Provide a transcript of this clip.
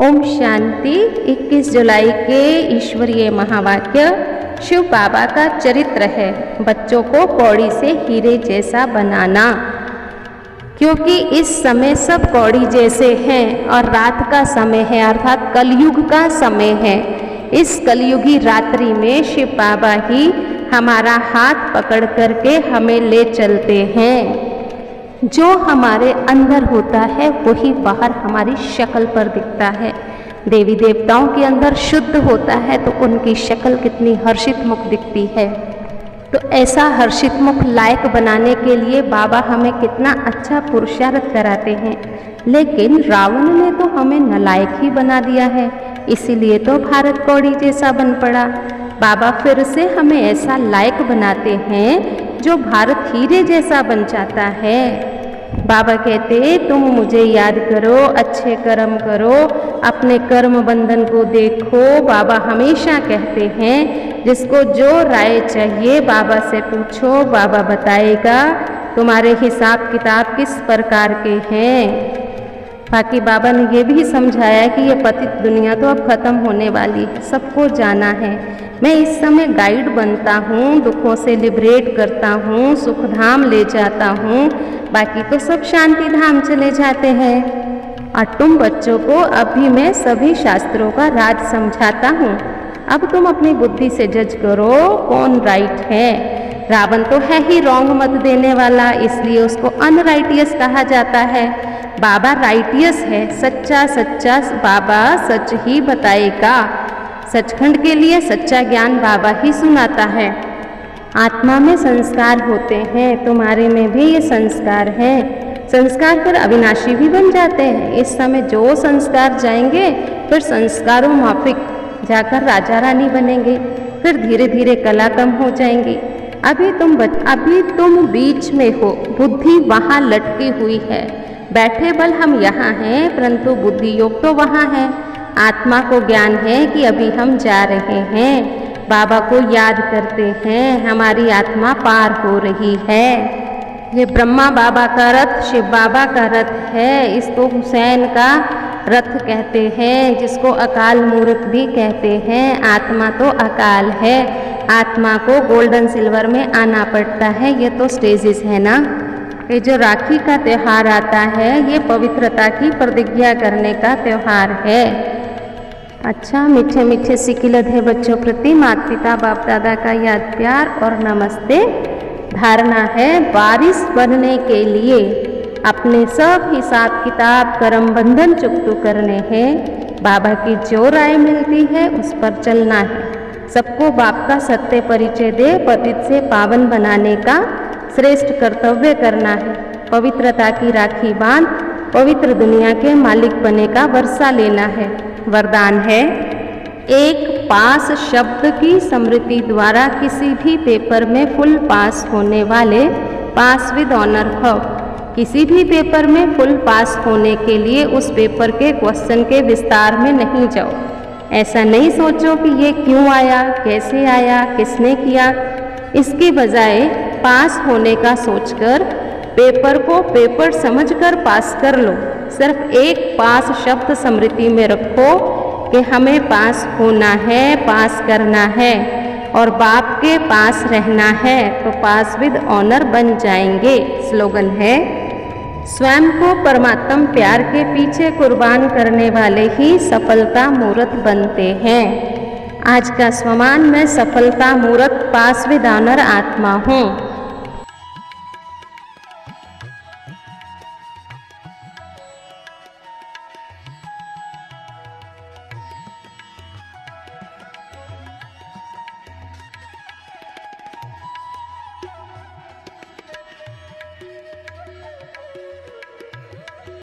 ओम शांति। 21 जुलाई के ईश्वरीय महावाक्य शिव बाबा का चरित्र है, बच्चों को कौड़ी से हीरे जैसा बनाना। क्योंकि इस समय सब कौड़ी जैसे हैं और रात का समय है अर्थात कलयुग का समय है। इस कलयुगी रात्रि में शिव बाबा ही हमारा हाथ पकड़ करके हमें ले चलते हैं। जो हमारे अंदर होता है वही बाहर हमारी शक्ल पर दिखता है। देवी देवताओं के अंदर शुद्ध होता है तो उनकी शक्ल कितनी हर्षित मुख दिखती है। तो ऐसा हर्षित मुख लायक बनाने के लिए बाबा हमें कितना अच्छा पुरुषार्थ कराते हैं। लेकिन रावण ने तो हमें नालायक ही बना दिया है, इसीलिए तो भारत कौड़ी जैसा बन पड़ा। बाबा फिर से हमें ऐसा लायक बनाते हैं जो भारत हीरे जैसा बन जाता है। बाबा कहते तुम मुझे याद करो, अच्छे कर्म करो, अपने कर्म बंधन को देखो। बाबा हमेशा कहते हैं जिसको जो राय चाहिए बाबा से पूछो, बाबा बताएगा तुम्हारे हिसाब किताब किस प्रकार के हैं। बाकी बाबा ने ये भी समझाया कि ये पतित दुनिया तो अब खत्म होने वाली है, सबको जाना है। मैं इस समय गाइड बनता हूँ, दुखों से लिबरेट करता हूँ, सुख धाम ले जाता हूँ, बाकी तो सब शांति धाम चले जाते हैं। और तुम बच्चों को अभी मैं सभी शास्त्रों का राज समझाता हूँ। अब तुम अपनी बुद्धि से जज करो कौन राइट है। रावण तो है ही रॉन्ग मत देने वाला, इसलिए उसको अनराइटियस कहा जाता है। बाबा राइटियस है, सच्चा सच्चा बाबा सच ही बताएगा। सचखंड के लिए सच्चा ज्ञान बाबा ही सुनाता है। आत्मा में संस्कार होते हैं, तुम्हारे में भी ये संस्कार हैं। संस्कार फिर अविनाशी भी बन जाते हैं। इस समय जो संस्कार जाएंगे फिर संस्कारों माफिक जाकर राजा रानी बनेंगे, फिर धीरे धीरे कला कम हो जाएंगी। अभी तुम बीच में हो, बुद्धि वहाँ लटकी हुई है। बैठे बल हम यहाँ हैं परंतु बुद्धि योग तो वहाँ है। आत्मा को ज्ञान है कि अभी हम जा रहे हैं, बाबा को याद करते हैं, हमारी आत्मा पार हो रही है। ये ब्रह्मा बाबा का रथ शिव बाबा का रथ है। इसको हुसैन का रथ कहते हैं, जिसको अकाल मूर्त भी कहते हैं। आत्मा तो अकाल है, आत्मा को गोल्डन सिल्वर में आना पड़ता है। ये तो स्टेजेस है ना। ये जो राखी का त्यौहार आता है ये पवित्रता की प्रतिज्ञा करने का त्यौहार है। अच्छा, मीठे मीठे सिकिलत है बच्चों प्रति माता पिता बाप दादा का याद प्यार और नमस्ते। धारणा है वारिस बनने के लिए अपने सब हिसाब किताब कर्म बंधन चुकतू करने हैं। बाबा की जो राय मिलती है उस पर चलना है। सबको बाप का सत्य परिचय दे पतित से पावन बनाने का श्रेष्ठ कर्तव्य करना है। पवित्रता की राखी बांध पवित्र दुनिया के मालिक बने का वर्षा लेना है। वरदान है एक पास शब्द की स्मृति द्वारा किसी भी पेपर में फुल पास होने वाले पास विद ऑनर हो। किसी भी पेपर में फुल पास होने के लिए उस पेपर के क्वेश्चन के विस्तार में नहीं जाओ। ऐसा नहीं सोचो कि ये क्यों आया, कैसे आया, किसने किया। इसके बजाय पास होने का सोचकर पेपर को पेपर समझकर पास कर लो। सिर्फ एक पास शब्द स्मृति में रखो कि हमें पास होना है, पास करना है और बाप के पास रहना है तो पास विद ऑनर बन जाएंगे। स्लोगन है स्वयं को परमात्म प्यार के पीछे कुर्बान करने वाले ही सफलता मूर्त बनते हैं। आज का स्वमान मैं सफलता मूर्त पास विद ऑनर आत्मा हूँ।